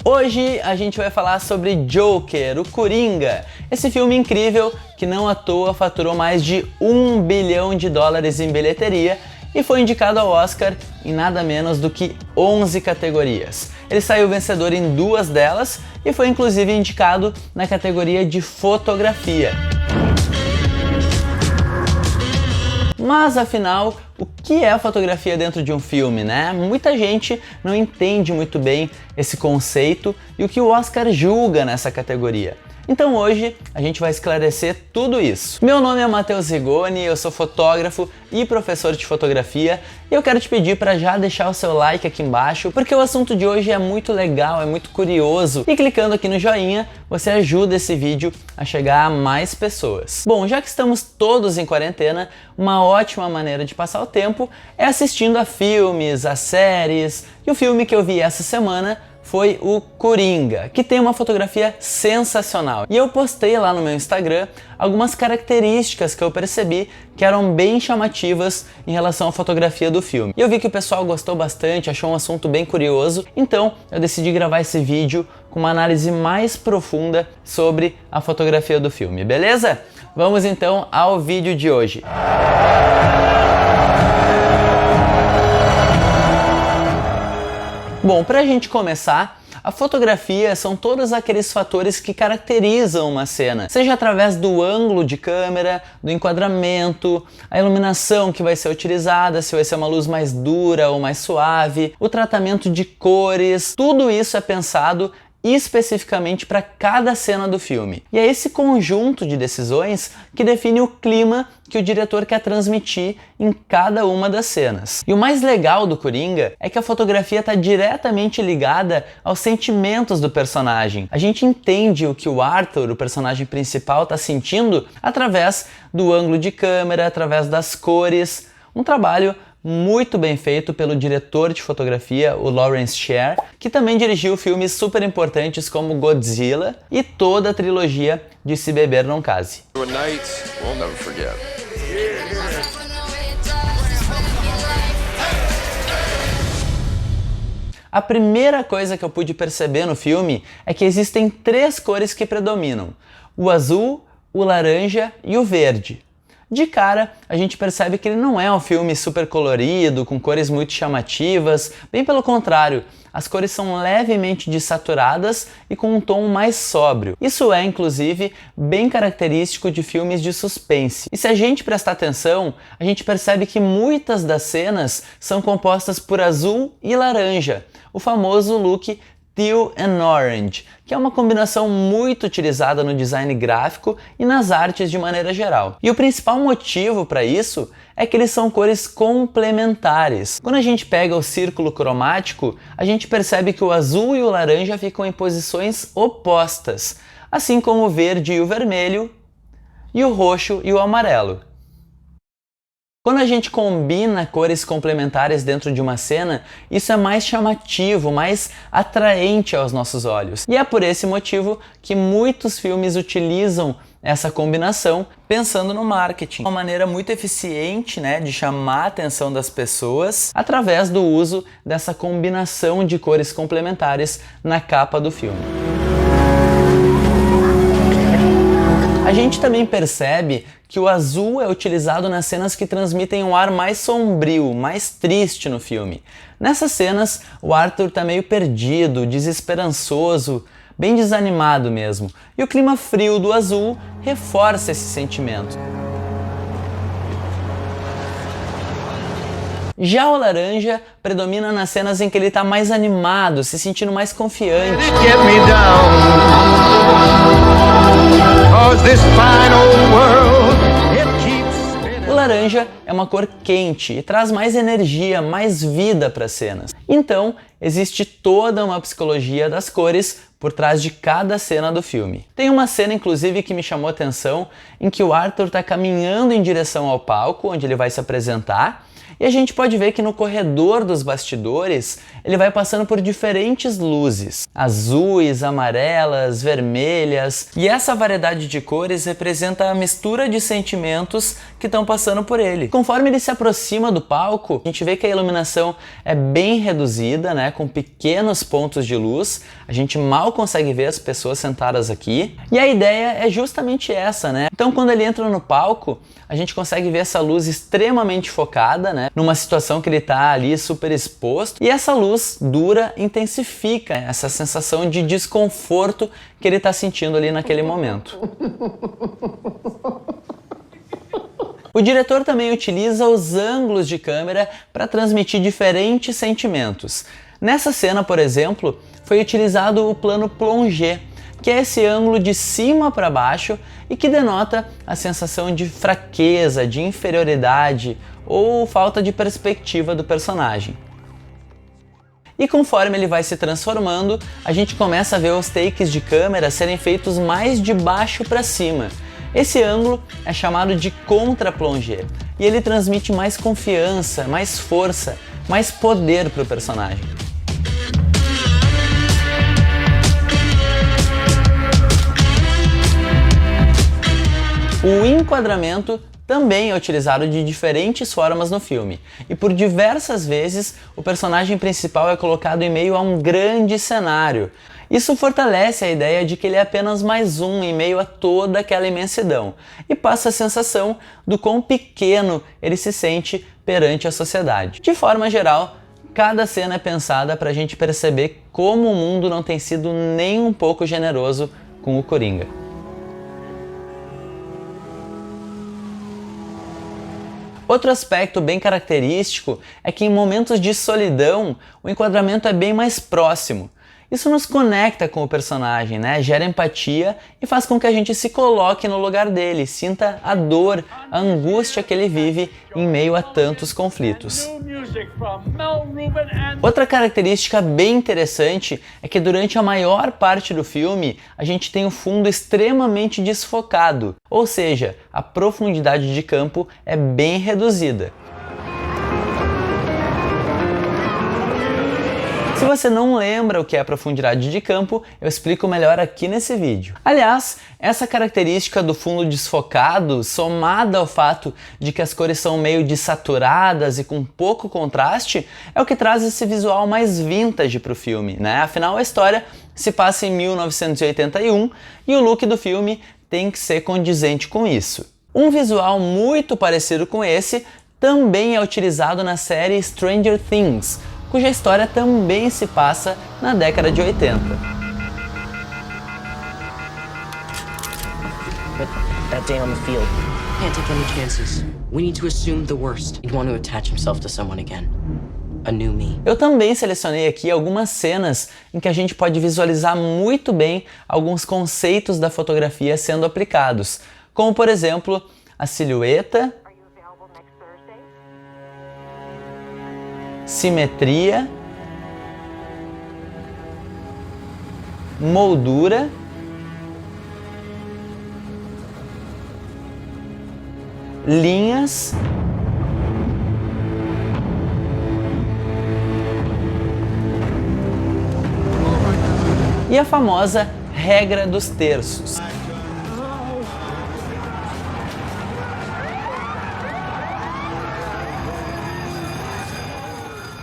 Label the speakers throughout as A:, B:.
A: Hoje a gente vai falar sobre Joker, o Coringa, esse filme incrível que não à toa faturou mais de $1 bilhão em bilheteria e foi indicado ao Oscar em nada menos do que 11 categorias. Ele saiu vencedor em 2 delas e foi inclusive indicado na categoria de fotografia. Mas afinal, o que é a fotografia dentro de um filme, né? Muita gente não entende muito bem esse conceito e o que o Oscar julga nessa categoria. Então hoje a gente vai esclarecer tudo isso. Meu nome é Matheus Rigoni, eu sou fotógrafo e professor de fotografia e eu quero te pedir para já deixar o seu like aqui embaixo, porque o assunto de hoje é muito legal, é muito curioso e clicando aqui no joinha você ajuda esse vídeo a chegar a mais pessoas. Bom, já que estamos todos em quarentena, uma ótima maneira de passar o tempo é assistindo a filmes, a séries, e o filme que eu vi essa semana foi o Coringa, que tem uma fotografia sensacional. E eu postei lá no meu Instagram algumas características que eu percebi que eram bem chamativas em relação à fotografia do filme. E eu vi que o pessoal gostou bastante, achou um assunto bem curioso, então eu decidi gravar esse vídeo com uma análise mais profunda sobre a fotografia do filme, beleza? Vamos então ao vídeo de hoje. Bom, para a gente começar, a fotografia são todos aqueles fatores que caracterizam uma cena, seja através do ângulo de câmera, do enquadramento, a iluminação que vai ser utilizada, se vai ser uma luz mais dura ou mais suave, o tratamento de cores, tudo isso é pensado especificamente para cada cena do filme. E é esse conjunto de decisões que define o clima que o diretor quer transmitir em cada uma das cenas. E o mais legal do Coringa é que a fotografia está diretamente ligada aos sentimentos do personagem. A gente entende o que o Arthur, o personagem principal, está sentindo através do ângulo de câmera, através das cores. Um trabalho muito bem feito pelo diretor de fotografia, o Lawrence Sher, que também dirigiu filmes super importantes como Godzilla e toda a trilogia de Se Beber Não Case. A primeira coisa que eu pude perceber no filme é que existem 3 cores que predominam: o azul, o laranja e o verde. De cara, a gente percebe que ele não é um filme super colorido, com cores muito chamativas, bem pelo contrário, as cores são levemente dessaturadas e com um tom mais sóbrio. Isso é, inclusive, bem característico de filmes de suspense. E se a gente prestar atenção, a gente percebe que muitas das cenas são compostas por azul e laranja, o famoso look Teal and Orange, que é uma combinação muito utilizada no design gráfico e nas artes de maneira geral. E o principal motivo para isso é que eles são cores complementares. Quando a gente pega o círculo cromático, a gente percebe que o azul e o laranja ficam em posições opostas, assim como o verde e o vermelho, e o roxo e o amarelo. Quando a gente combina cores complementares dentro de uma cena, isso é mais chamativo, mais atraente aos nossos olhos. E é por esse motivo que muitos filmes utilizam essa combinação pensando no marketing. Uma maneira muito eficiente, de chamar a atenção das pessoas através do uso dessa combinação de cores complementares na capa do filme. A gente também percebe que o azul é utilizado nas cenas que transmitem um ar mais sombrio, mais triste no filme. Nessas cenas, o Arthur está meio perdido, desesperançoso, bem desanimado mesmo. E o clima frio do azul reforça esse sentimento. Já o laranja predomina nas cenas em que ele está mais animado, se sentindo mais confiante. O laranja é uma cor quente e traz mais energia, mais vida para as cenas. Então, existe toda uma psicologia das cores por trás de cada cena do filme. Tem uma cena, inclusive, que me chamou a atenção, em que o Arthur está caminhando em direção ao palco, onde ele vai se apresentar, E a gente pode ver que no corredor dos bastidores ele vai passando por diferentes luzes, azuis, amarelas, vermelhas, e essa variedade de cores representa a mistura de sentimentos que estão passando por ele. Conforme ele se aproxima do palco, a gente vê que a iluminação é bem reduzida, né, com pequenos pontos de luz, a gente mal consegue ver as pessoas sentadas aqui, e a ideia é justamente essa, né? Então quando ele entra no palco, a gente consegue ver essa luz extremamente focada, né, numa situação que ele está ali super exposto, e essa luz dura intensifica essa sensação de desconforto que ele está sentindo ali naquele momento. O diretor também utiliza os ângulos de câmera para transmitir diferentes sentimentos. Nessa cena, por exemplo, foi utilizado o plano plongé, que é esse ângulo de cima para baixo e que denota a sensação de fraqueza, de inferioridade ou falta de perspectiva do personagem. E conforme ele vai se transformando, a gente começa a ver os takes de câmera serem feitos mais de baixo para cima. Esse ângulo é chamado de contra-plongé e ele transmite mais confiança, mais força, mais poder para o personagem. O enquadramento também é utilizado de diferentes formas no filme, e por diversas vezes o personagem principal é colocado em meio a um grande cenário. Isso fortalece a ideia de que ele é apenas mais um em meio a toda aquela imensidão, e passa a sensação do quão pequeno ele se sente perante a sociedade. De forma geral, cada cena é pensada para a gente perceber como o mundo não tem sido nem um pouco generoso com o Coringa. Outro aspecto bem característico é que em momentos de solidão, o enquadramento é bem mais próximo. Isso nos conecta com o personagem, né? Gera empatia e faz com que a gente se coloque no lugar dele, sinta a dor, a angústia que ele vive em meio a tantos conflitos. Outra característica bem interessante é que durante a maior parte do filme a gente tem um fundo extremamente desfocado, ou seja, a profundidade de campo é bem reduzida. Se você não lembra o que é a profundidade de campo, eu explico melhor aqui nesse vídeo. Aliás, essa característica do fundo desfocado, somada ao fato de que as cores são meio desaturadas e com pouco contraste, é o que traz esse visual mais vintage para o filme, né? Afinal, a história se passa em 1981 e o look do filme tem que ser condizente com isso. Um visual muito parecido com esse também é utilizado na série Stranger Things, cuja história também se passa na década de 80.
B: That day on the field. Can't take any chances. We need to assume the worst. He'd want to attach himself to someone again. A new me.
A: Eu também selecionei aqui algumas cenas em que a gente pode visualizar muito bem alguns conceitos da fotografia sendo aplicados, como por exemplo, a silhueta, simetria, moldura, linhas, e a famosa regra dos terços.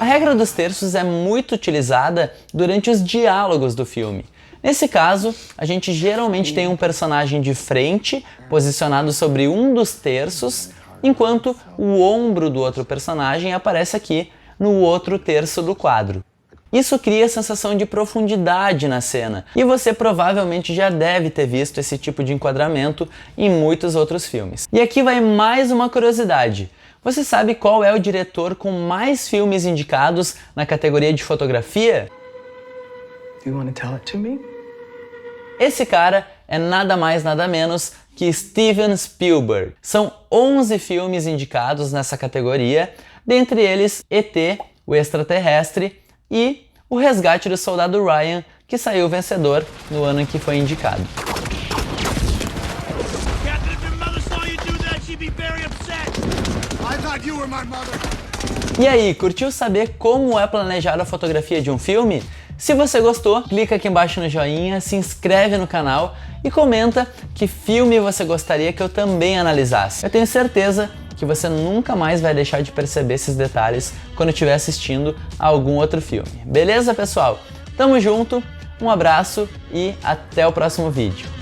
A: A regra dos terços é muito utilizada durante os diálogos do filme. Nesse caso, a gente geralmente tem um personagem de frente, posicionado sobre um dos terços, enquanto o ombro do outro personagem aparece aqui no outro terço do quadro. Isso cria a sensação de profundidade na cena, e você provavelmente já deve ter visto esse tipo de enquadramento em muitos outros filmes. E aqui vai mais uma curiosidade. Você sabe qual é o diretor com mais filmes indicados na categoria de fotografia?
C: You want to tell it to me?
A: Esse cara é nada mais nada menos que Steven Spielberg. São 11 filmes indicados nessa categoria, dentre eles ET, o Extraterrestre, e O Resgate do Soldado Ryan, que saiu vencedor no ano em que foi indicado. E aí, curtiu saber como é planejada a fotografia de um filme? Se você gostou, clica aqui embaixo no joinha, se inscreve no canal e comenta que filme você gostaria que eu também analisasse. Eu tenho certeza que você nunca mais vai deixar de perceber esses detalhes quando estiver assistindo a algum outro filme. Beleza, pessoal? Tamo junto, um abraço e até o próximo vídeo.